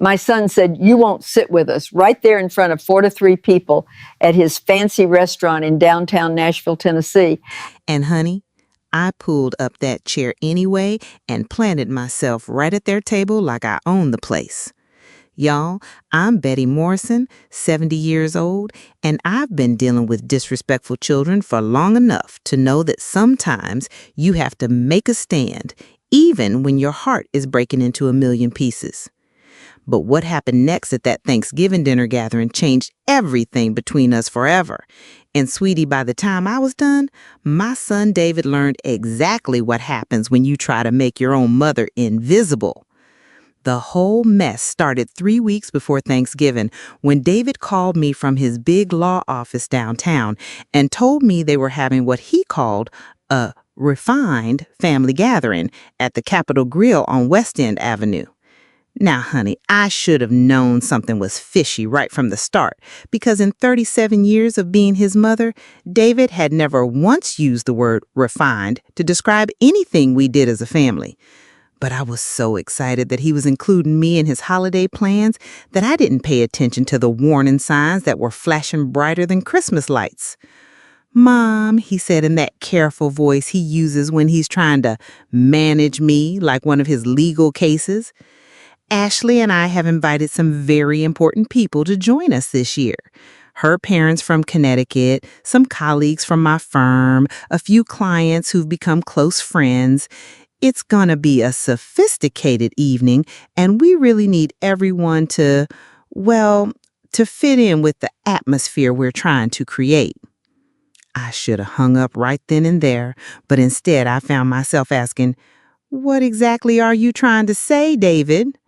My son said, "You won't sit with us," right there in front of 4 to 3 people at his fancy restaurant in downtown Nashville, Tennessee. And honey, I pulled up that chair anyway and planted myself right at their table like I owned the place. Y'all, I'm Betty Morrison, 70 years old, and I've been dealing with disrespectful children for long enough to know that sometimes you have to make a stand, even when your heart is breaking into a million pieces. But what happened next at that Thanksgiving dinner gathering changed everything between us forever. And sweetie, by the time I was done, my son David learned exactly what happens when you try to make your own mother invisible. The whole mess started 3 weeks before Thanksgiving when David called me from his big law office downtown and told me they were having what he called a refined family gathering at the Capitol Grill on West End Avenue. Now, honey, I should have known something was fishy right from the start, because in 37 years of being his mother, David had never once used the word refined to describe anything we did as a family. But I was so excited that he was including me in his holiday plans that I didn't pay attention to the warning signs that were flashing brighter than Christmas lights. "Mom," he said in that careful voice he uses when he's trying to manage me like one of his legal cases, "Ashley and I have invited some very important people to join us this year. Her parents from Connecticut, some colleagues from my firm, a few clients who've become close friends. It's gonna be a sophisticated evening, and we really need everyone to fit in with the atmosphere we're trying to create." I should have hung up right then and there, but instead I found myself asking, "What exactly are you trying to say, David?"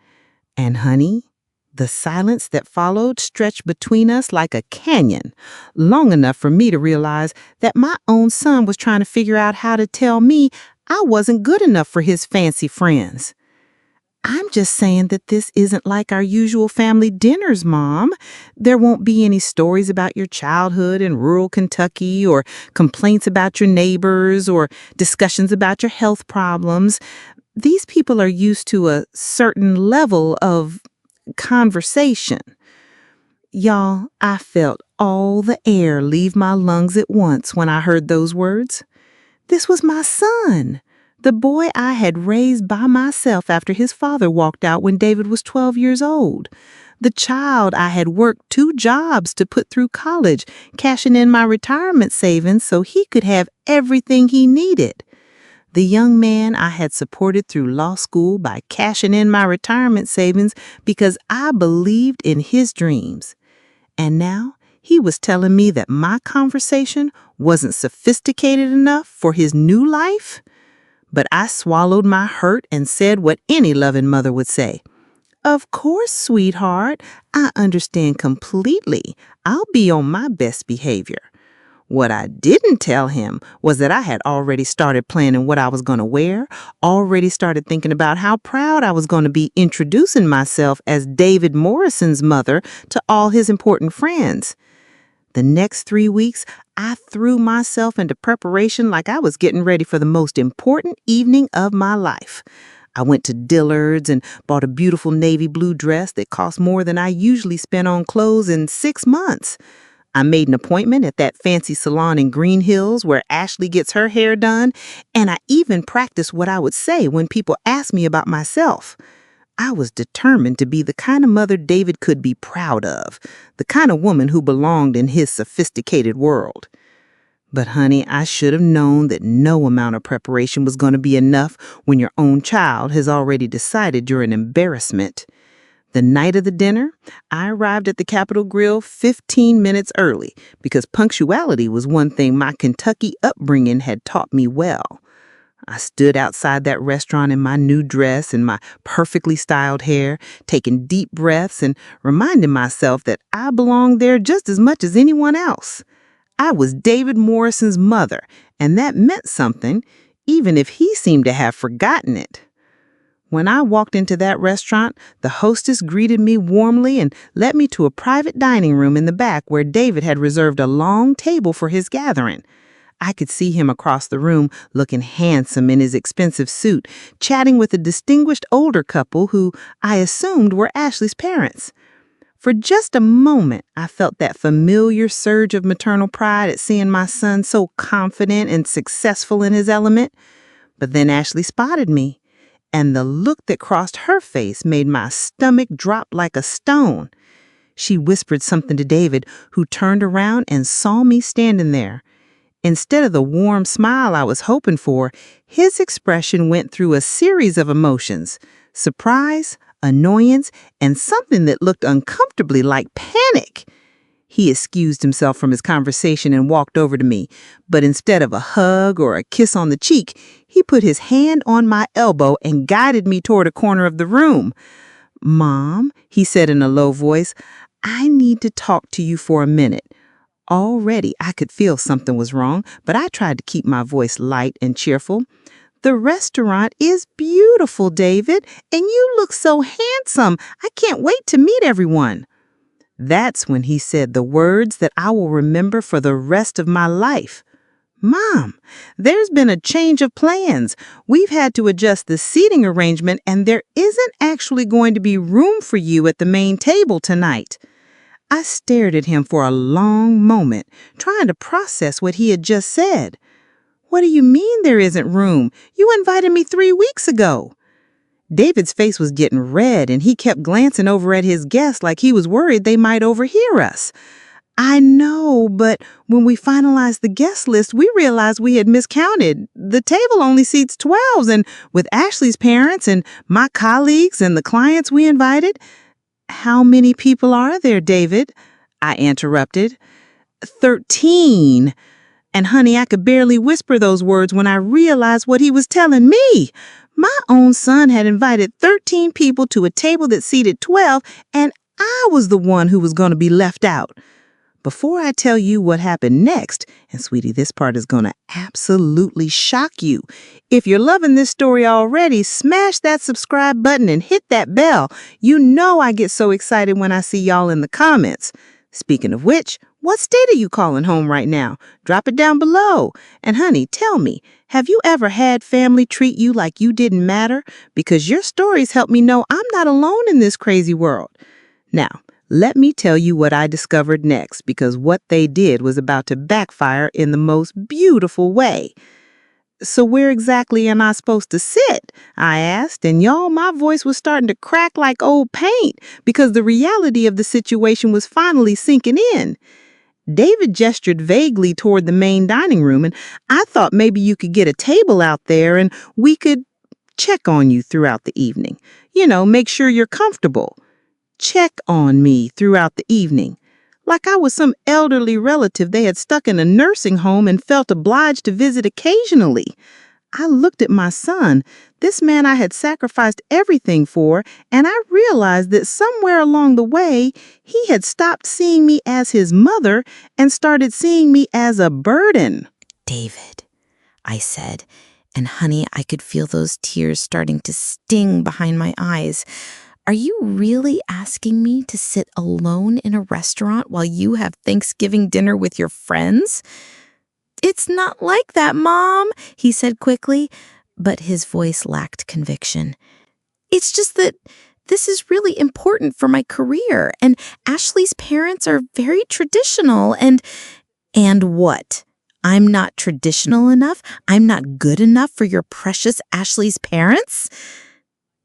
And honey, the silence that followed stretched between us like a canyon, long enough for me to realize that my own son was trying to figure out how to tell me I wasn't good enough for his fancy friends. "I'm just saying that this isn't like our usual family dinners, Mom. There won't be any stories about your childhood in rural Kentucky, or complaints about your neighbors, or discussions about your health problems. These people are used to a certain level of conversation." Y'all, I felt all the air leave my lungs at once when I heard those words. This was my son, the boy I had raised by myself after his father walked out when David was 12 years old. The child I had worked 2 jobs to put through college, cashing in my retirement savings so he could have everything he needed. The young man I had supported through law school by cashing in my retirement savings because I believed in his dreams. And now he was telling me that my conversation wasn't sophisticated enough for his new life? But I swallowed my hurt and said what any loving mother would say. "Of course, sweetheart, I understand completely. I'll be on my best behavior." What I didn't tell him was that I had already started planning what I was going to wear, already started thinking about how proud I was going to be introducing myself as David Morrison's mother to all his important friends. The next 3 weeks, I threw myself into preparation like I was getting ready for the most important evening of my life. I went to Dillard's and bought a beautiful navy blue dress that cost more than I usually spend on clothes in 6 months. I made an appointment at that fancy salon in Green Hills where Ashley gets her hair done, and I even practiced what I would say when people asked me about myself. I was determined to be the kind of mother David could be proud of, the kind of woman who belonged in his sophisticated world. But honey, I should have known that no amount of preparation was going to be enough when your own child has already decided you're an embarrassment. The night of the dinner, I arrived at the Capitol Grill 15 minutes early because punctuality was one thing my Kentucky upbringing had taught me well. I stood outside that restaurant in my new dress and my perfectly styled hair, taking deep breaths and reminding myself that I belonged there just as much as anyone else. I was David Morrison's mother, and that meant something, even if he seemed to have forgotten it. When I walked into that restaurant, the hostess greeted me warmly and led me to a private dining room in the back where David had reserved a long table for his gathering. I could see him across the room, looking handsome in his expensive suit, chatting with a distinguished older couple who I assumed were Ashley's parents. For just a moment, I felt that familiar surge of maternal pride at seeing my son so confident and successful in his element. But then Ashley spotted me, and the look that crossed her face made my stomach drop like a stone. She whispered something to David, who turned around and saw me standing there. Instead of the warm smile I was hoping for, his expression went through a series of emotions: surprise, annoyance, and something that looked uncomfortably like panic. He excused himself from his conversation and walked over to me, but instead of a hug or a kiss on the cheek, he put his hand on my elbow and guided me toward a corner of the room. "Mom," he said in a low voice, "I need to talk to you for a minute." Already I could feel something was wrong, but I tried to keep my voice light and cheerful. "The restaurant is beautiful, David, and you look so handsome. I can't wait to meet everyone." That's when he said the words that I will remember for the rest of my life. "Mom, there's been a change of plans. We've had to adjust the seating arrangement, and there isn't actually going to be room for you at the main table tonight." I stared at him for a long moment, trying to process what he had just said. "What do you mean there isn't room? You invited me 3 weeks ago." David's face was getting red, and he kept glancing over at his guests like he was worried they might overhear us. "I know, but when we finalized the guest list, we realized we had miscounted. The table only seats 12, and with Ashley's parents and my colleagues and the clients we invited—" "How many people are there, David?" I interrupted. 13. And honey, I could barely whisper those words when I realized what he was telling me. My own son had invited 13 people to a table that seated 12, and I was the one who was going to be left out. Before I tell you what happened next, and sweetie, this part is going to absolutely shock you. If you're loving this story already, smash that subscribe button and hit that bell. You know I get so excited when I see y'all in the comments. Speaking of which, what state are you calling home right now? Drop it down below. And honey, tell me, have you ever had family treat you like you didn't matter? Because your stories help me know I'm not alone in this crazy world. Now, let me tell you what I discovered next, because what they did was about to backfire in the most beautiful way. "So where exactly am I supposed to sit?" I asked, and y'all, my voice was starting to crack like old paint because the reality of the situation was finally sinking in. David gestured vaguely toward the main dining room, and I thought maybe you could get a table out there and we could check on you throughout the evening. Make sure you're comfortable. Check on me throughout the evening. Like I was some elderly relative they had stuck in a nursing home and felt obliged to visit occasionally. I looked at my son, this man I had sacrificed everything for, and I realized that somewhere along the way, he had stopped seeing me as his mother and started seeing me as a burden. "David," I said, and honey, I could feel those tears starting to sting behind my eyes. "Are you really asking me to sit alone in a restaurant while you have Thanksgiving dinner with your friends?" "It's not like that, Mom," he said quickly, but his voice lacked conviction. "It's just that this is really important for my career, and Ashley's parents are very traditional, and—" "And what? I'm not traditional enough? I'm not good enough for your precious Ashley's parents?"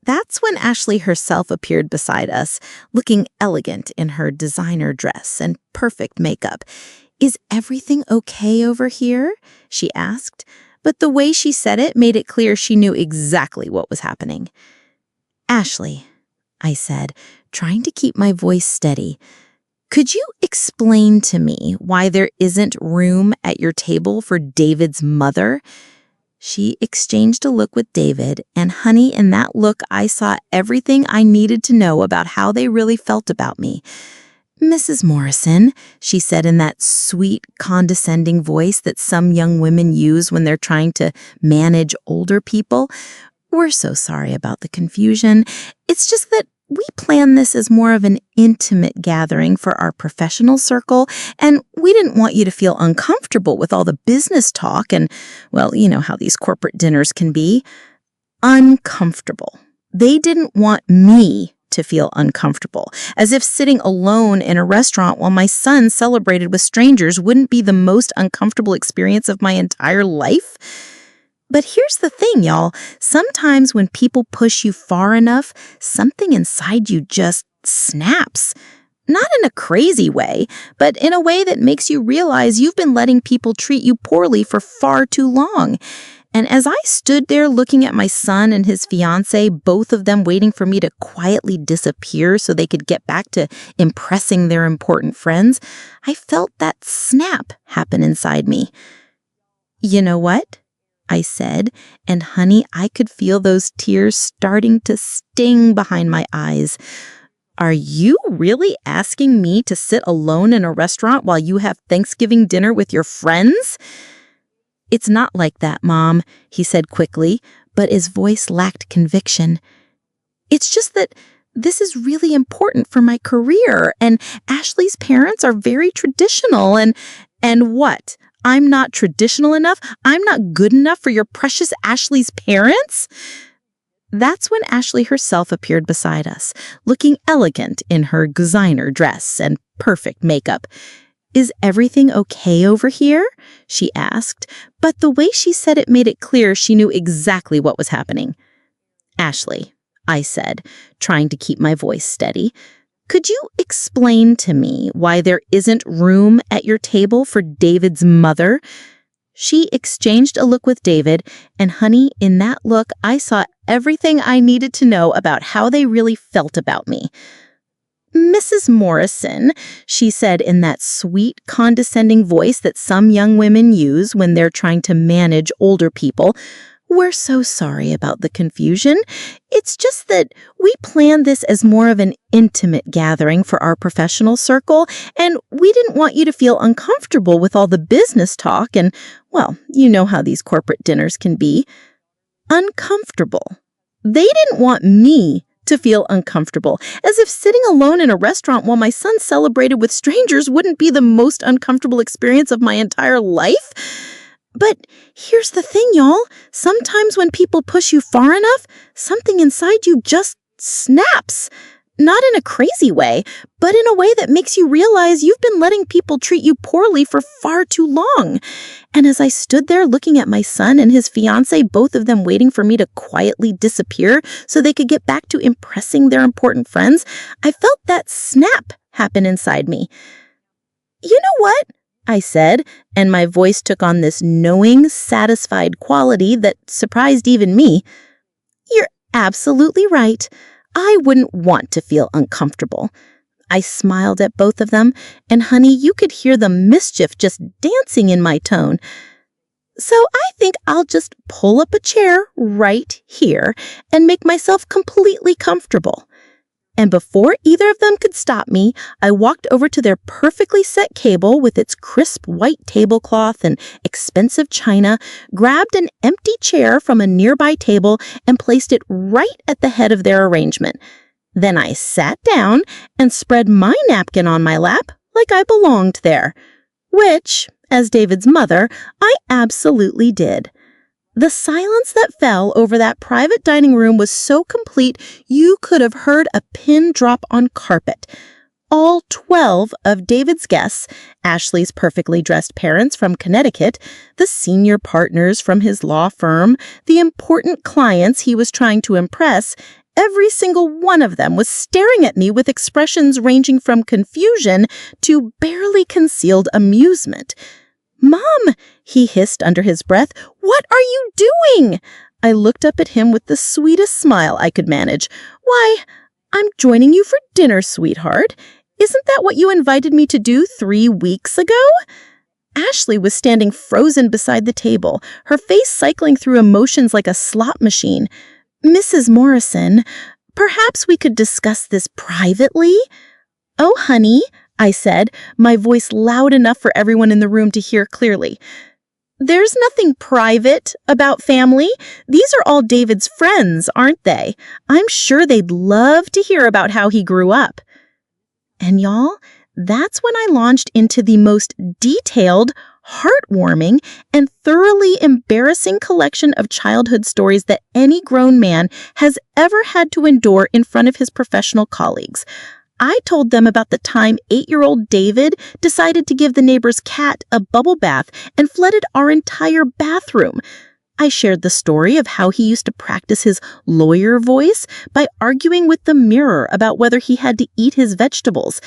That's when Ashley herself appeared beside us, looking elegant in her designer dress and perfect makeup. "Is everything okay over here?" she asked, but the way she said it made it clear she knew exactly what was happening. "Ashley," I said, trying to keep my voice steady, "could you explain to me why there isn't room at your table for David's mother?" She exchanged a look with David, and honey, in that look I saw everything I needed to know about how they really felt about me. "Mrs. Morrison," she said in that sweet, condescending voice that some young women use when they're trying to manage older people, "we're so sorry about the confusion. It's just that we planned this as more of an intimate gathering for our professional circle, and we didn't want you to feel uncomfortable with all the business talk and, well, you know how these corporate dinners can be. Uncomfortable. They didn't want me to feel uncomfortable, as if sitting alone in a restaurant while my son celebrated with strangers wouldn't be the most uncomfortable experience of my entire life. But here's the thing, y'all. Sometimes when people push you far enough, something inside you just snaps. Not in a crazy way, but in a way that makes you realize you've been letting people treat you poorly for far too long. And as I stood there looking at my son and his fiancée, both of them waiting for me to quietly disappear so they could get back to impressing their important friends, I felt that snap happen inside me. You know what? I said, and honey, I could feel those tears starting to sting behind my eyes. Are you really asking me to sit alone in a restaurant while you have Thanksgiving dinner with your friends? It's not like that, Mom, he said quickly, but his voice lacked conviction. It's just that this is really important for my career, and Ashley's parents are very traditional, and what? I'm not traditional enough? I'm not good enough for your precious Ashley's parents? That's when Ashley herself appeared beside us, looking elegant in her designer dress and perfect makeup. Is everything okay over here? She asked, but the way she said it made it clear she knew exactly what was happening. Ashley, I said, trying to keep my voice steady, could you explain to me why there isn't room at your table for David's mother? She exchanged a look with David, and honey, in that look, I saw everything I needed to know about how they really felt about me. Mrs. Morrison, she said in that sweet, condescending voice that some young women use when they're trying to manage older people, we're so sorry about the confusion. It's just that we planned this as more of an intimate gathering for our professional circle, and we didn't want you to feel uncomfortable with all the business talk and, well, you know how these corporate dinners can be. Uncomfortable. They didn't want me to feel uncomfortable, as if sitting alone in a restaurant while my son celebrated with strangers wouldn't be the most uncomfortable experience of my entire life. But here's the thing, y'all. Sometimes when people push you far enough, something inside you just snaps. Not in a crazy way, but in a way that makes you realize you've been letting people treat you poorly for far too long. And as I stood there looking at my son and his fiancée, both of them waiting for me to quietly disappear so they could get back to impressing their important friends, I felt that snap happen inside me. You know what? I said, and my voice took on this knowing, satisfied quality that surprised even me. You're absolutely right. I wouldn't want to feel uncomfortable. I smiled at both of them, and honey, you could hear the mischief just dancing in my tone. So I think I'll just pull up a chair right here and make myself completely comfortable. And before either of them could stop me, I walked over to their perfectly set table with its crisp white tablecloth and expensive china, grabbed an empty chair from a nearby table, and placed it right at the head of their arrangement. Then I sat down and spread my napkin on my lap like I belonged there, which, as David's mother, I absolutely did. The silence that fell over that private dining room was so complete you could have heard a pin drop on carpet. All 12 of David's guests, Ashley's perfectly dressed parents from Connecticut, the senior partners from his law firm, the important clients he was trying to impress, every single one of them was staring at me with expressions ranging from confusion to barely concealed amusement. "Mom," he hissed under his breath, "what are you doing?" I looked up at him with the sweetest smile I could manage. "Why, I'm joining you for dinner, sweetheart. Isn't that what you invited me to do 3 weeks ago?" Ashley was standing frozen beside the table, her face cycling through emotions like a slot machine. "Mrs. Morrison, perhaps we could discuss this privately?" "Oh, honey," I said, my voice loud enough for everyone in the room to hear clearly. There's nothing private about family. These are all David's friends, aren't they? I'm sure they'd love to hear about how he grew up. And y'all, that's when I launched into the most detailed, heartwarming, and thoroughly embarrassing collection of childhood stories that any grown man has ever had to endure in front of his professional colleagues. I told them about the time 8-year-old David decided to give the neighbor's cat a bubble bath and flooded our entire bathroom. I shared the story of how he used to practice his lawyer voice by arguing with the mirror about whether he had to eat his vegetables.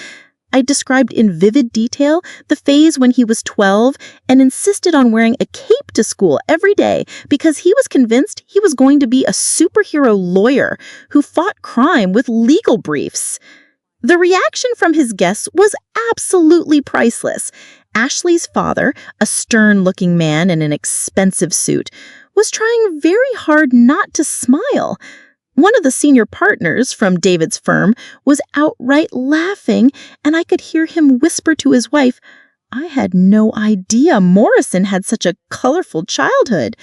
I described in vivid detail the phase when he was 12 and insisted on wearing a cape to school every day because he was convinced he was going to be a superhero lawyer who fought crime with legal briefs. The reaction from his guests was absolutely priceless. Ashley's father, a stern-looking man in an expensive suit, was trying very hard not to smile. One of the senior partners from David's firm was outright laughing, and I could hear him whisper to his wife, "I had no idea Morrison had such a colorful childhood."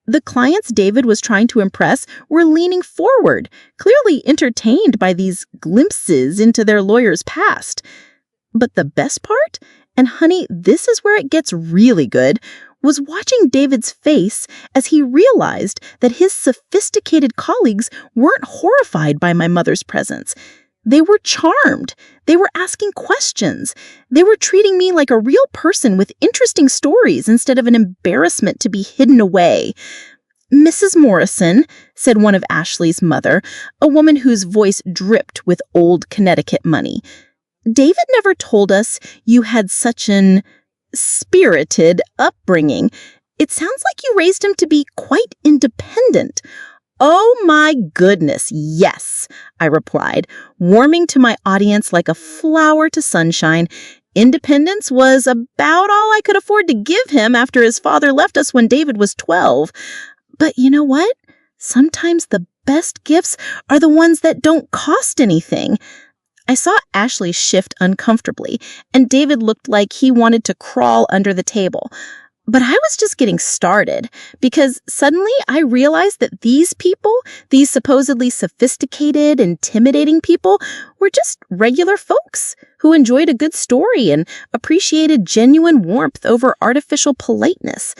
The clients David was trying to impress were leaning forward, clearly entertained by these glimpses into their lawyer's past. But the best part, and honey, this is where it gets really good, was watching David's face as he realized that his sophisticated colleagues weren't horrified by my mother's presence. They were charmed. They were asking questions. They were treating me like a real person with interesting stories instead of an embarrassment to be hidden away. "Mrs. Morrison," said one of Ashley's mother, a woman whose voice dripped with old Connecticut money, "David never told us you had such an spirited upbringing. It sounds like you raised him to be quite independent." "Oh my goodness, yes," I replied, warming to my audience like a flower to sunshine. Independence was about all I could afford to give him after his father left us when David was 12. But you know what? Sometimes the best gifts are the ones that don't cost anything. I saw Ashley shift uncomfortably, and David looked like he wanted to crawl under the table. But I was just getting started, because suddenly I realized that these people, these supposedly sophisticated, intimidating people, were just regular folks who enjoyed a good story and appreciated genuine warmth over artificial politeness.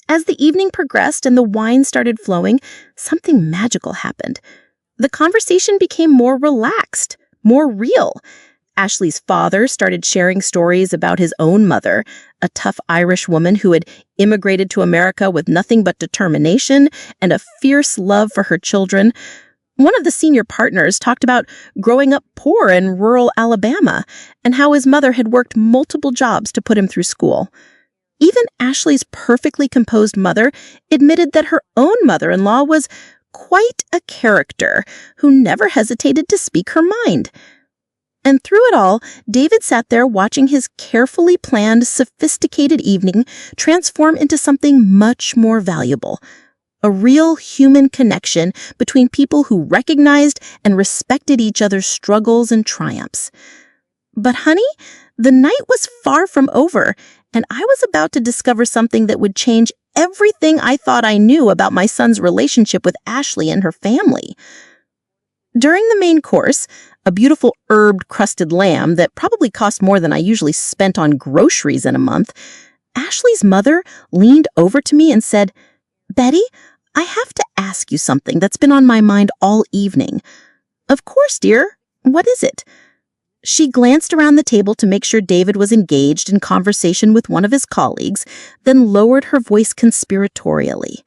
As the evening progressed and the wine started flowing, something magical happened. The conversation became more relaxed, more real. Ashley's father started sharing stories about his own mother, a tough Irish woman who had immigrated to America with nothing but determination and a fierce love for her children. One of the senior partners talked about growing up poor in rural Alabama and how his mother had worked multiple jobs to put him through school. Even Ashley's perfectly composed mother admitted that her own mother-in-law was quite a character who never hesitated to speak her mind. And through it all, David sat there watching his carefully planned, sophisticated evening transform into something much more valuable. A real human connection between people who recognized and respected each other's struggles and triumphs. But honey, the night was far from over, and I was about to discover something that would change everything I thought I knew about my son's relationship with Ashley and her family. During the main course, a beautiful herb-crusted lamb that probably cost more than I usually spent on groceries in a month, Ashley's mother leaned over to me and said, "Betty, I have to ask you something that's been on my mind all evening." "Of course, dear. What is it?" She glanced around the table to make sure David was engaged in conversation with one of his colleagues, then lowered her voice conspiratorially.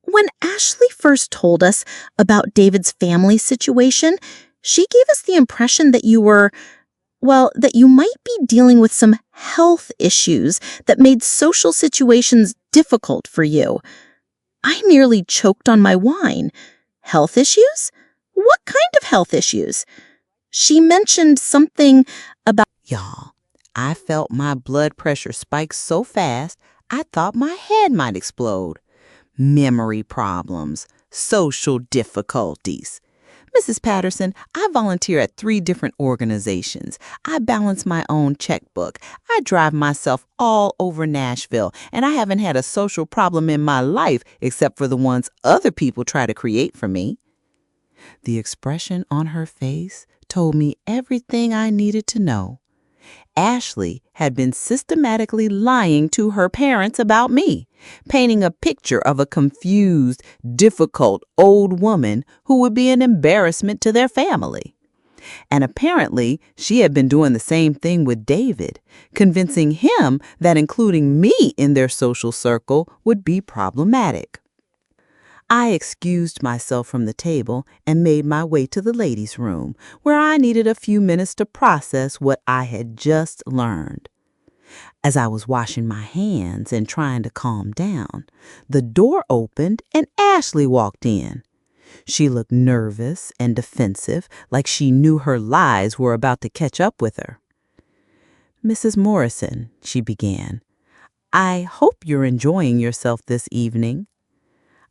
"When Ashley first told us about David's family situation, she gave us the impression that that you might be dealing with some health issues that made social situations difficult for you." I nearly choked on my wine. "Health issues? What kind of health issues?" She mentioned something about... Y'all, I felt my blood pressure spike so fast, I thought my head might explode. Memory problems, social difficulties. Mrs. Patterson, I volunteer at 3 different organizations. I balance my own checkbook. I drive myself all over Nashville, and I haven't had a social problem in my life except for the ones other people try to create for me. The expression on her face told me everything I needed to know. Ashley had been systematically lying to her parents about me, painting a picture of a confused, difficult old woman who would be an embarrassment to their family. And apparently, she had been doing the same thing with David, convincing him that including me in their social circle would be problematic. I excused myself from the table and made my way to the ladies' room, where I needed a few minutes to process what I had just learned. As I was washing my hands and trying to calm down, the door opened and Ashley walked in. She looked nervous and defensive, like she knew her lies were about to catch up with her. "Mrs. Morrison," she began, "I hope you're enjoying yourself this evening."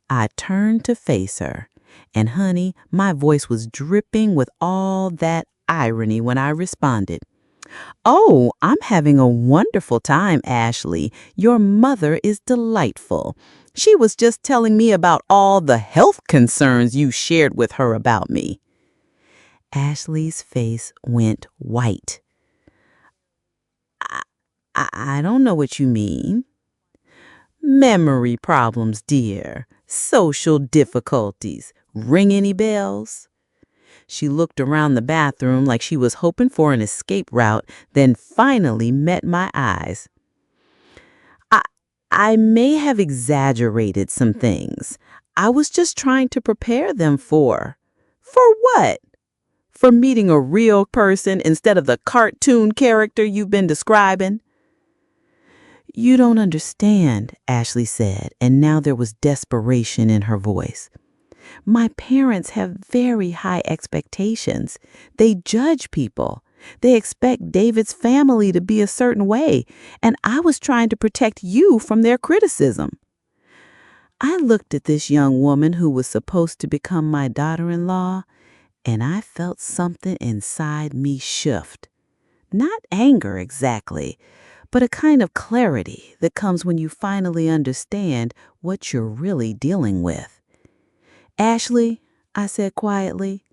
I turned to face her, and honey, my voice was dripping with all that irony when I responded. "Oh, I'm having a wonderful time, Ashley. Your mother is delightful. She was just telling me about all the health concerns you shared with her about me." Ashley's face went white. I don't know what you mean." "Memory problems, dear. Social difficulties. Ring any bells?" She looked around the bathroom like she was hoping for an escape route, then finally met my eyes. I may have exaggerated some things. I was just trying to prepare them for what? For meeting a real person instead of the cartoon character you've been describing?" "You don't understand," Ashley said, and now there was desperation in her voice. "My parents have very high expectations. They judge people. They expect David's family to be a certain way, and I was trying to protect you from their criticism." I looked at this young woman who was supposed to become my daughter-in-law, and I felt something inside me shift. Not anger exactly, but a kind of clarity that comes when you finally understand what you're really dealing with. "Ashley," I said quietly,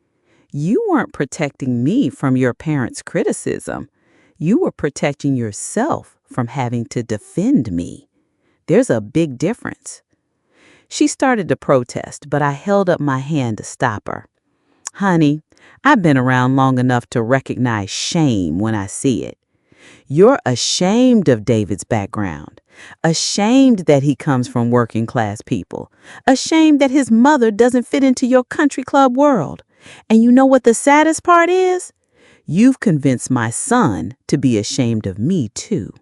"you weren't protecting me from your parents' criticism. You were protecting yourself from having to defend me. There's a big difference." She started to protest, but I held up my hand to stop her. "Honey, I've been around long enough to recognize shame when I see it. You're ashamed of David's background, ashamed that he comes from working class people, ashamed that his mother doesn't fit into your country club world. And you know what the saddest part is? You've convinced my son to be ashamed of me too."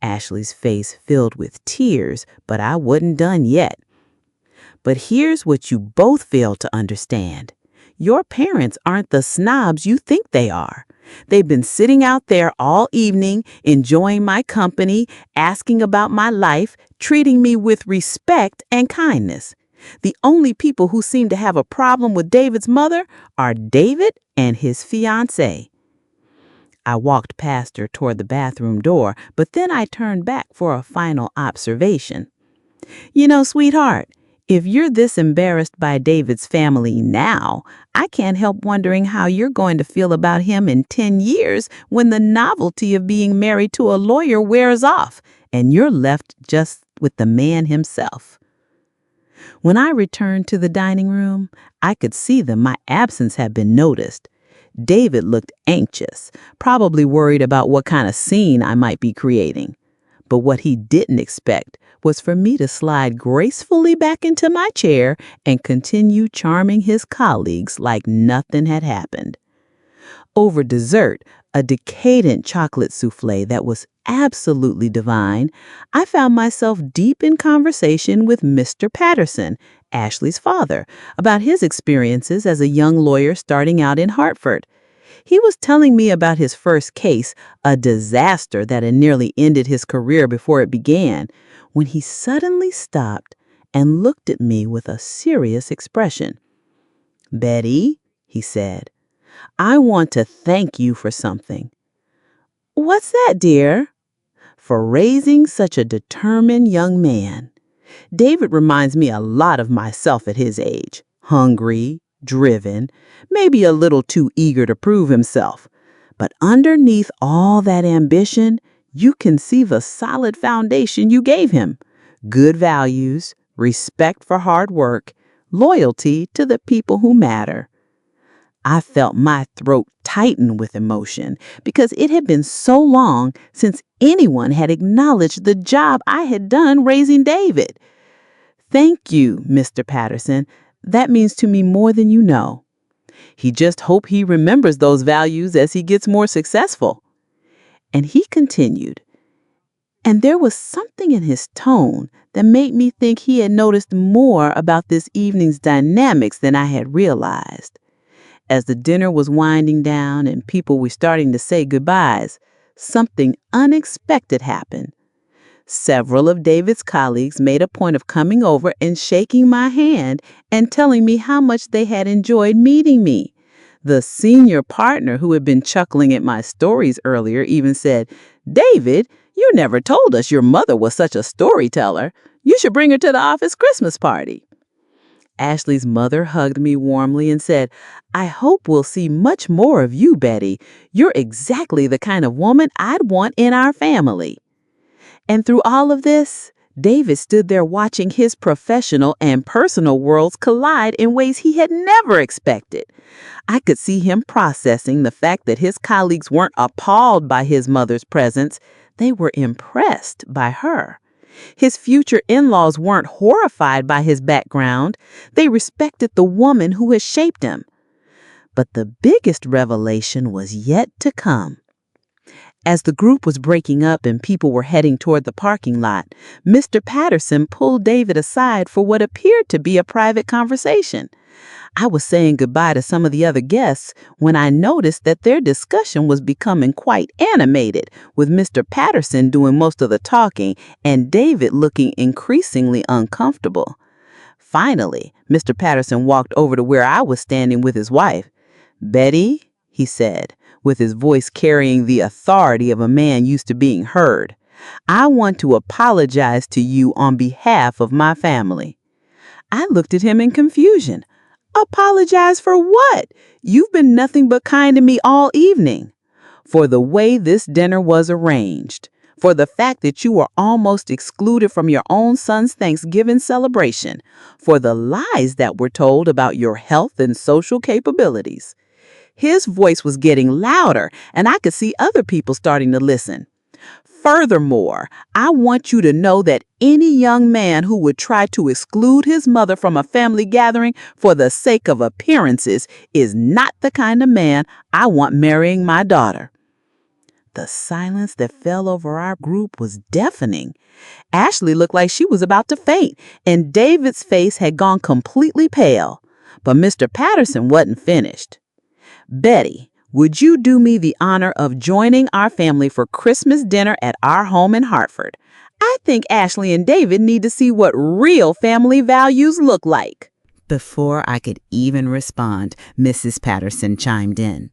Ashley's face filled with tears, but I wasn't done yet. "But here's what you both fail to understand. Your parents aren't the snobs you think they are. They've been sitting out there all evening, enjoying my company, asking about my life, treating me with respect and kindness. The only people who seem to have a problem with David's mother are David and his fiancée." I walked past her toward the bathroom door, but then I turned back for a final observation. "You know, sweetheart, if you're this embarrassed by David's family now, I can't help wondering how you're going to feel about him in 10 years when the novelty of being married to a lawyer wears off and you're left just with the man himself." When I returned to the dining room, I could see that my absence had been noticed. David looked anxious, probably worried about what kind of scene I might be creating. But what he didn't expect was for me to slide gracefully back into my chair and continue charming his colleagues like nothing had happened. Over dessert, a decadent chocolate souffle that was absolutely divine, I found myself deep in conversation with Mr. Patterson, Ashley's father, about his experiences as a young lawyer starting out in Hartford. He was telling me about his first case, a disaster that had nearly ended his career before it began, when he suddenly stopped and looked at me with a serious expression. "Betty," he said, "I want to thank you for something." "What's that, dear?" "For raising such a determined young man. David reminds me a lot of myself at his age. Hungry, driven, maybe a little too eager to prove himself. But underneath all that ambition, you can see the solid foundation you gave him. Good values, respect for hard work, loyalty to the people who matter." I felt my throat tighten with emotion because it had been so long since anyone had acknowledged the job I had done raising David. "Thank you, Mr. Patterson. That means to me more than you know. He just hope he remembers those values as he gets more successful." And he continued, and there was something in his tone that made me think he had noticed more about this evening's dynamics than I had realized. As the dinner was winding down and people were starting to say goodbyes, something unexpected happened. Several of David's colleagues made a point of coming over and shaking my hand and telling me how much they had enjoyed meeting me. The senior partner, who had been chuckling at my stories earlier, even said, "David, you never told us your mother was such a storyteller. You should bring her to the office Christmas party." Ashley's mother hugged me warmly and said, "I hope we'll see much more of you, Betty. You're exactly the kind of woman I'd want in our family." And through all of this, David stood there watching his professional and personal worlds collide in ways he had never expected. I could see him processing the fact that his colleagues weren't appalled by his mother's presence. They were impressed by her. His future in-laws weren't horrified by his background. They respected the woman who had shaped him. But the biggest revelation was yet to come. As the group was breaking up and people were heading toward the parking lot, Mr. Patterson pulled David aside for what appeared to be a private conversation. I was saying goodbye to some of the other guests when I noticed that their discussion was becoming quite animated, with Mr. Patterson doing most of the talking and David looking increasingly uncomfortable. Finally, Mr. Patterson walked over to where I was standing with his wife. "Betty," he said, with his voice carrying the authority of a man used to being heard, "I want to apologize to you on behalf of my family." I looked at him in confusion. "Apologize for what? You've been nothing but kind to me all evening." "For the way this dinner was arranged. For the fact that you were almost excluded from your own son's Thanksgiving celebration. For the lies that were told about your health and social capabilities." His voice was getting louder, and I could see other people starting to listen. "Furthermore, I want you to know that any young man who would try to exclude his mother from a family gathering for the sake of appearances is not the kind of man I want marrying my daughter." The silence that fell over our group was deafening. Ashley looked like she was about to faint, and David's face had gone completely pale. But Mr. Patterson wasn't finished. "Betty, would you do me the honor of joining our family for Christmas dinner at our home in Hartford? I think Ashley and David need to see what real family values look like." Before I could even respond, Mrs. Patterson chimed in.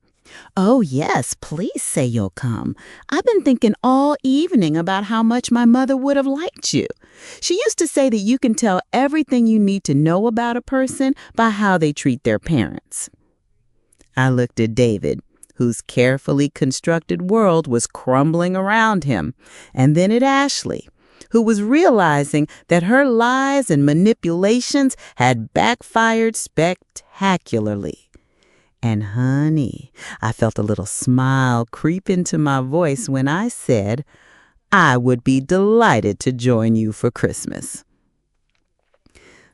"Oh, yes, please say you'll come. I've been thinking all evening about how much my mother would have liked you. She used to say that you can tell everything you need to know about a person by how they treat their parents." I looked at David, whose carefully constructed world was crumbling around him, and then at Ashley, who was realizing that her lies and manipulations had backfired spectacularly. And honey, I felt a little smile creep into my voice when I said, "I would be delighted to join you for Christmas."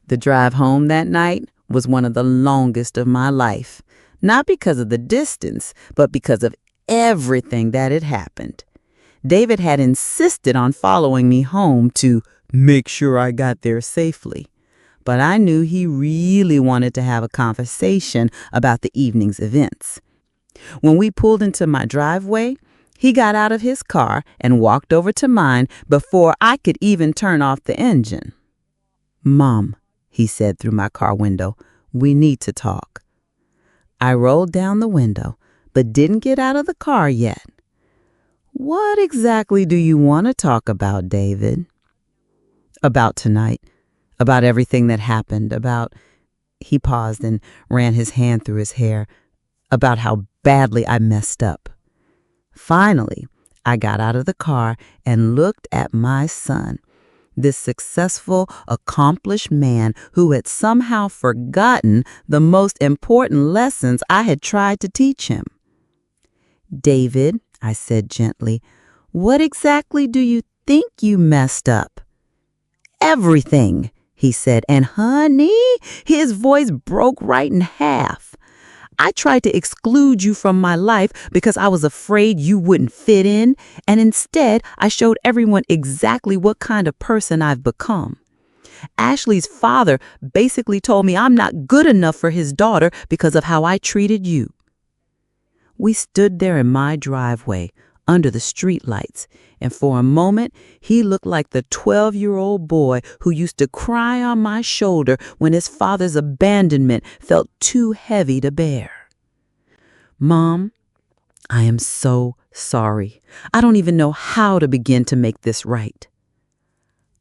The drive home that night was one of the longest of my life. Not because of the distance, but because of everything that had happened. David had insisted on following me home to make sure I got there safely. But I knew he really wanted to have a conversation about the evening's events. When we pulled into my driveway, he got out of his car and walked over to mine before I could even turn off the engine. "Mom," he said through my car window, "we need to talk." I rolled down the window, but didn't get out of the car yet. What exactly do you want to talk about, David? About tonight, about everything that happened, about... He paused and ran his hand through his hair, about how badly I messed up. Finally, I got out of the car and looked at my son, this successful, accomplished man who had somehow forgotten the most important lessons I had tried to teach him. David, I said gently, what exactly do you think you messed up? Everything, he said, and honey, his voice broke right in half. I tried to exclude you from my life because I was afraid you wouldn't fit in, and instead I showed everyone exactly what kind of person I've become. Ashley's father basically told me I'm not good enough for his daughter because of how I treated you. We stood there in my driveway, under the streetlights, and for a moment he looked like the 12-year-old boy who used to cry on my shoulder when his father's abandonment felt too heavy to bear. Mom, I am so sorry. I don't even know how to begin to make this right.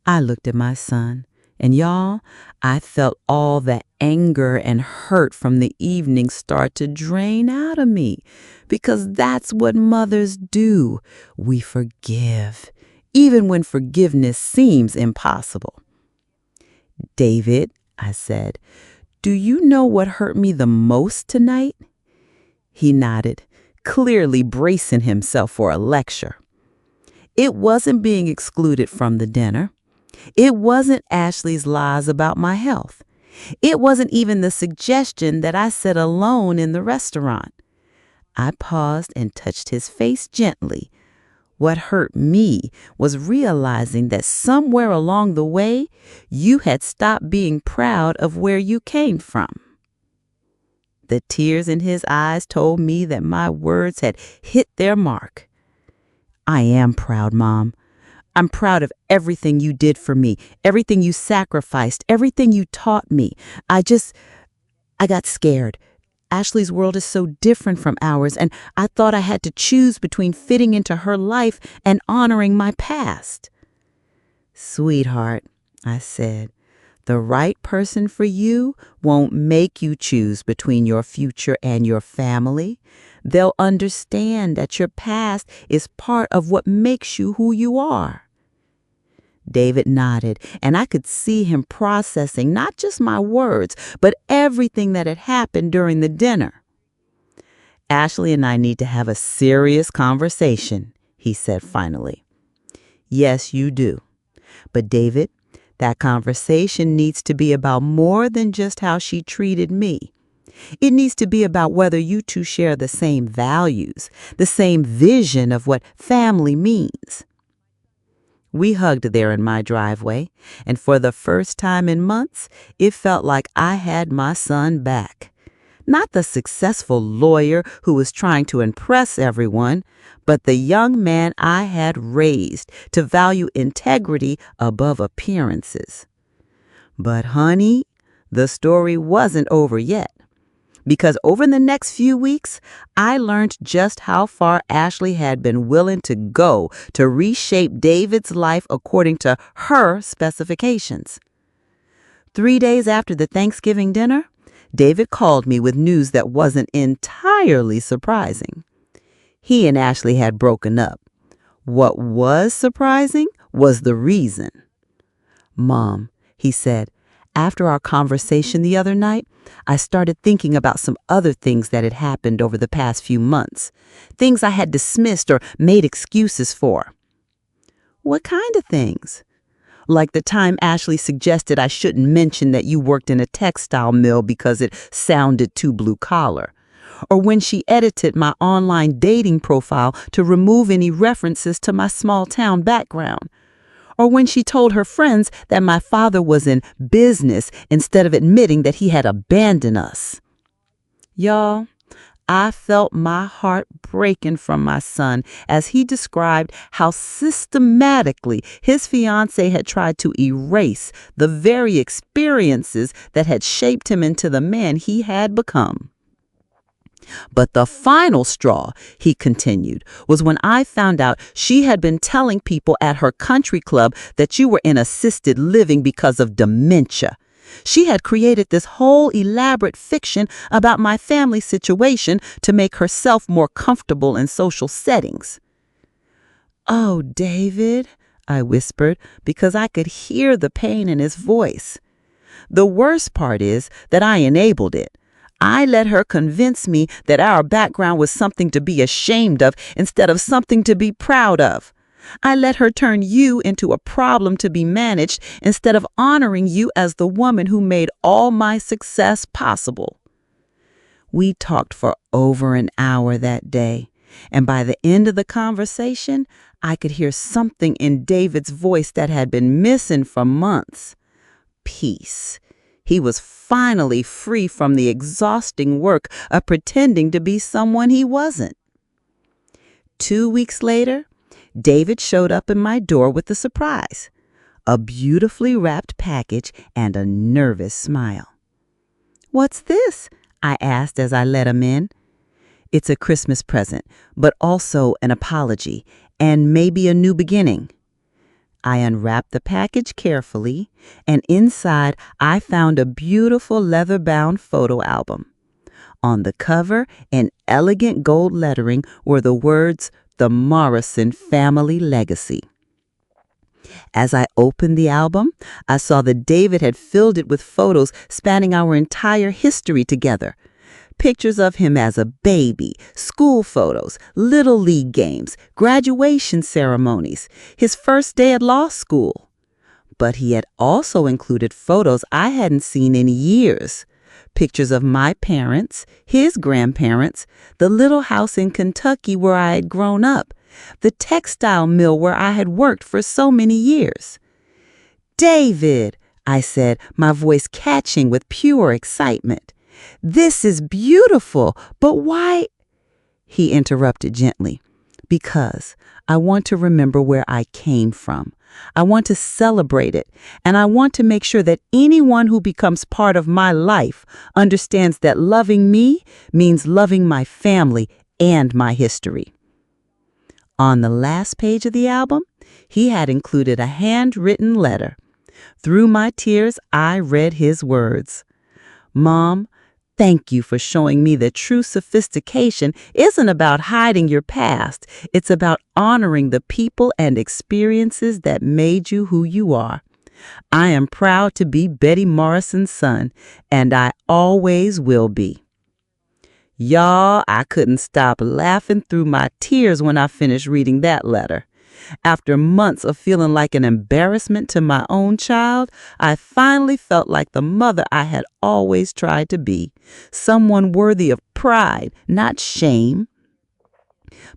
I looked at my son, and y'all, I felt all the anger and hurt from the evening start to drain out of me, because that's what mothers do. We forgive, even when forgiveness seems impossible. David, I said, do you know what hurt me the most tonight? He nodded, clearly bracing himself for a lecture. It wasn't being excluded from the dinner. It wasn't Ashley's lies about my health. It wasn't even the suggestion that I sit alone in the restaurant. I paused and touched his face gently. What hurt me was realizing that somewhere along the way, you had stopped being proud of where you came from. The tears in his eyes told me that my words had hit their mark. I am proud, Mom. I'm proud of everything you did for me, everything you sacrificed, everything you taught me. I got scared. Ashley's world is so different from ours, and I thought I had to choose between fitting into her life and honoring my past. Sweetheart, I said, the right person for you won't make you choose between your future and your family. They'll understand that your past is part of what makes you who you are. David nodded, and I could see him processing not just my words, but everything that had happened during the dinner. Ashley and I need to have a serious conversation, he said finally. Yes, you do. But David, that conversation needs to be about more than just how she treated me. It needs to be about whether you two share the same values, the same vision of what family means. We hugged there in my driveway, and for the first time in months, it felt like I had my son back. Not the successful lawyer who was trying to impress everyone, but the young man I had raised to value integrity above appearances. But honey, the story wasn't over yet. Because over the next few weeks, I learned just how far Ashley had been willing to go to reshape David's life according to her specifications. 3 days after the Thanksgiving dinner, David called me with news that wasn't entirely surprising. He and Ashley had broken up. What was surprising was the reason. Mom, he said, after our conversation the other night, I started thinking about some other things that had happened over the past few months, things I had dismissed or made excuses for. What kind of things? Like the time Ashley suggested I shouldn't mention that you worked in a textile mill because it sounded too blue collar. Or when she edited my online dating profile to remove any references to my small town background. Or when she told her friends that my father was in business instead of admitting that he had abandoned us. Y'all, I felt my heart breaking from my son as he described how systematically his fiancée had tried to erase the very experiences that had shaped him into the man he had become. But the final straw, he continued, was when I found out she had been telling people at her country club that you were in assisted living because of dementia. She had created this whole elaborate fiction about my family situation to make herself more comfortable in social settings. "Oh, David," I whispered, because I could hear the pain in his voice. "The worst part is that I enabled it. I let her convince me that our background was something to be ashamed of instead of something to be proud of. I let her turn you into a problem to be managed instead of honoring you as the woman who made all my success possible." We talked for over an hour that day, and by the end of the conversation, I could hear something in David's voice that had been missing for months. Peace. He was finally free from the exhausting work of pretending to be someone he wasn't. 2 weeks later, David showed up in my door with a surprise, a beautifully wrapped package and a nervous smile. "What's this?" I asked as I let him in. "It's a Christmas present, but also an apology and maybe a new beginning." I unwrapped the package carefully, and inside I found a beautiful leather-bound photo album. On the cover, in elegant gold lettering, were the words, "The Morrison Family Legacy." As I opened the album, I saw that David had filled it with photos spanning our entire history together. Pictures of him as a baby, school photos, little league games, graduation ceremonies, his first day at law school. But he had also included photos I hadn't seen in years. Pictures of my parents, his grandparents, the little house in Kentucky where I had grown up, the textile mill where I had worked for so many years. "David," I said, my voice catching with pure excitement. "This is beautiful, but why?" He interrupted gently. "Because I want to remember where I came from. I want to celebrate it, and I want to make sure that anyone who becomes part of my life understands that loving me means loving my family and my history." On the last page of the album, he had included a handwritten letter. Through my tears, I read his words. "Mom, thank you for showing me that true sophistication isn't about hiding your past. It's about honoring the people and experiences that made you who you are. I am proud to be Betty Morrison's son, and I always will be." Y'all, I couldn't stop laughing through my tears when I finished reading that letter. After months of feeling like an embarrassment to my own child, I finally felt like the mother I had always tried to be, someone worthy of pride, not shame.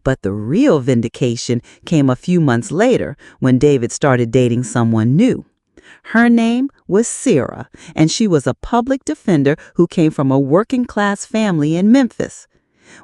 But the real vindication came a few months later when David started dating someone new. Her name was Sarah, and she was a public defender who came from a working-class family in Memphis.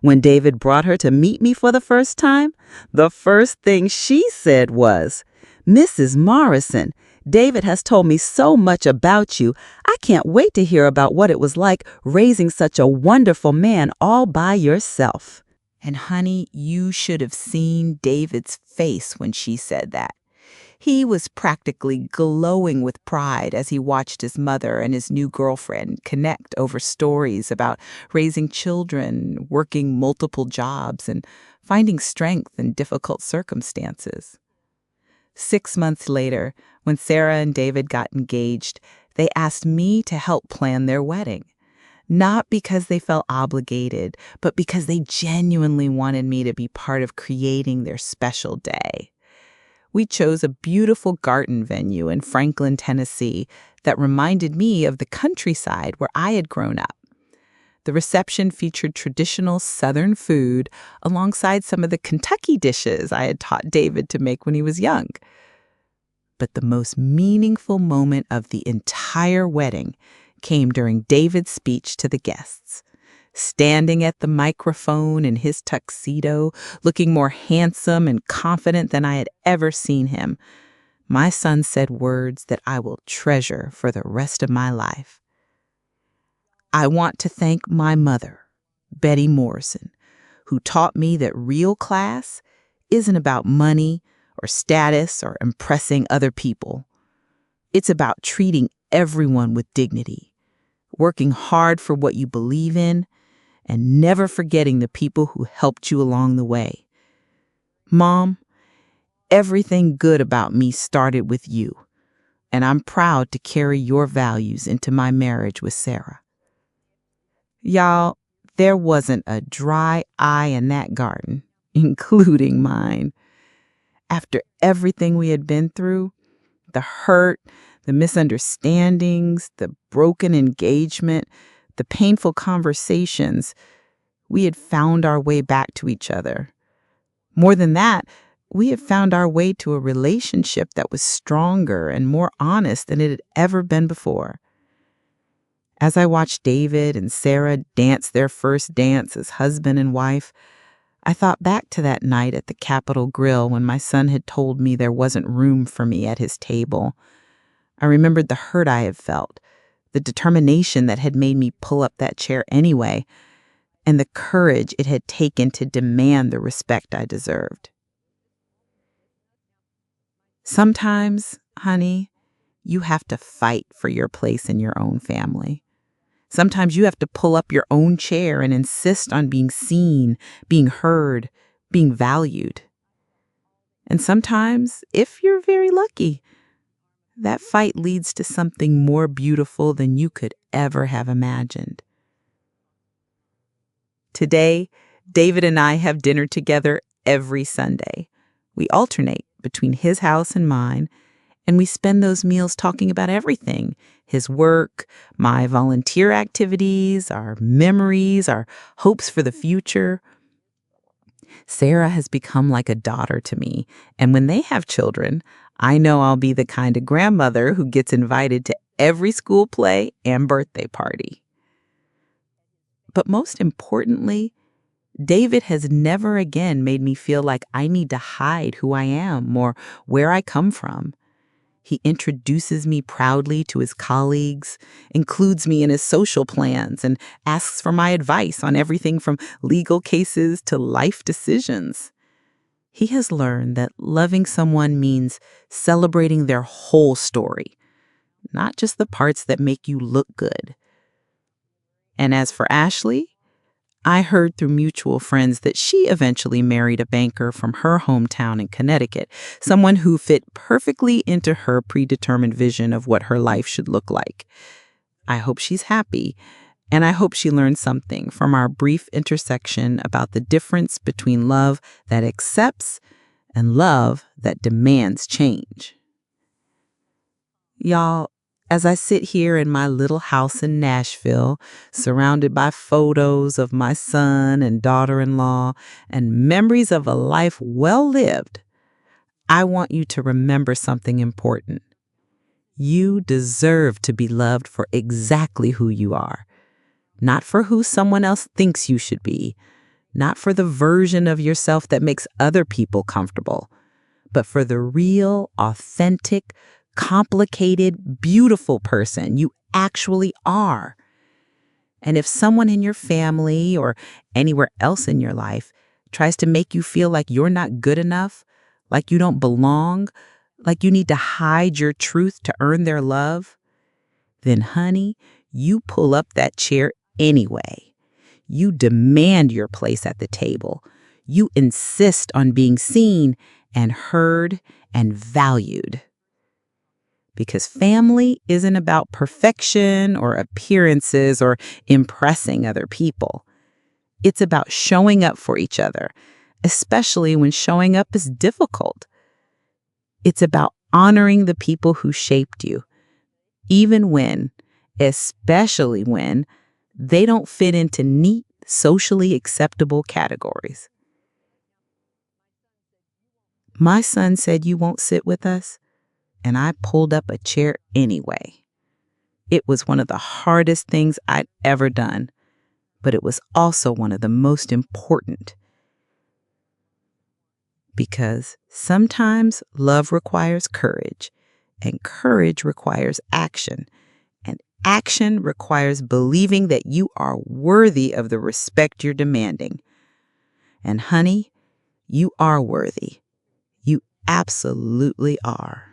When David brought her to meet me for the first time, the first thing she said was, "Mrs. Morrison, David has told me so much about you. I can't wait to hear about what it was like raising such a wonderful man all by yourself." And honey, you should have seen David's face when she said that. He was practically glowing with pride as he watched his mother and his new girlfriend connect over stories about raising children, working multiple jobs, and finding strength in difficult circumstances. 6 months later, when Sarah and David got engaged, they asked me to help plan their wedding. Not because they felt obligated, but because they genuinely wanted me to be part of creating their special day. We chose a beautiful garden venue in Franklin, Tennessee that reminded me of the countryside where I had grown up. The reception featured traditional Southern food alongside some of the Kentucky dishes I had taught David to make when he was young. But the most meaningful moment of the entire wedding came during David's speech to the guests. Standing at the microphone in his tuxedo, looking more handsome and confident than I had ever seen him, my son said words that I will treasure for the rest of my life. "I want to thank my mother, Betty Morrison, who taught me that real class isn't about money or status or impressing other people. It's about treating everyone with dignity, working hard for what you believe in, and never forgetting the people who helped you along the way. Mom, everything good about me started with you, and I'm proud to carry your values into my marriage with Sarah. Y'all, there wasn't a dry eye in that garden, including mine. After everything we had been through, the hurt, the misunderstandings, the broken engagement, the painful conversations, we had found our way back to each other. More than that, we had found our way to a relationship that was stronger and more honest than it had ever been before. As I watched David and Sarah dance their first dance as husband and wife, I thought back to that night at the Capitol Grill when my son had told me there wasn't room for me at his table. I remembered the hurt I had felt, the determination that had made me pull up that chair anyway, and the courage it had taken to demand the respect I deserved. Sometimes, honey, you have to fight for your place in your own family. Sometimes you have to pull up your own chair and insist on being seen, being heard, being valued. And sometimes, if you're very lucky, that fight leads to something more beautiful than you could ever have imagined. Today, David and I have dinner together every Sunday. We alternate between his house and mine, and we spend those meals talking about everything: his work, my volunteer activities, our memories, our hopes for the future. Sarah has become like a daughter to me, and when they have children, I know I'll be the kind of grandmother who gets invited to every school play and birthday party. But most importantly, David has never again made me feel like I need to hide who I am or where I come from. He introduces me proudly to his colleagues, includes me in his social plans, and asks for my advice on everything from legal cases to life decisions. He has learned that loving someone means celebrating their whole story, not just the parts that make you look good. And as for Ashley, I heard through mutual friends that she eventually married a banker from her hometown in Connecticut, someone who fit perfectly into her predetermined vision of what her life should look like. I hope she's happy, and I hope she learned something from our brief intersection about the difference between love that accepts and love that demands change. Y'all, as I sit here in my little house in Nashville, surrounded by photos of my son and daughter-in-law and memories of a life well lived, I want you to remember something important. You deserve to be loved for exactly who you are, not for who someone else thinks you should be, not for the version of yourself that makes other people comfortable, but for the real, authentic, complicated, beautiful person you actually are. And if someone in your family or anywhere else in your life tries to make you feel like you're not good enough, like you don't belong, like you need to hide your truth to earn their love, then honey, you pull up that chair anyway. You demand your place at the table. You insist on being seen and heard and valued. Because family isn't about perfection or appearances or impressing other people. It's about showing up for each other, especially when showing up is difficult. It's about honoring the people who shaped you, even when, especially when, they don't fit into neat, socially acceptable categories. My son said you won't sit with us, and I pulled up a chair anyway. It was one of the hardest things I'd ever done, but it was also one of the most important. Because sometimes love requires courage, and courage requires action, and Action requires believing that you are worthy of the respect you're demanding. And honey, you are worthy. You absolutely are.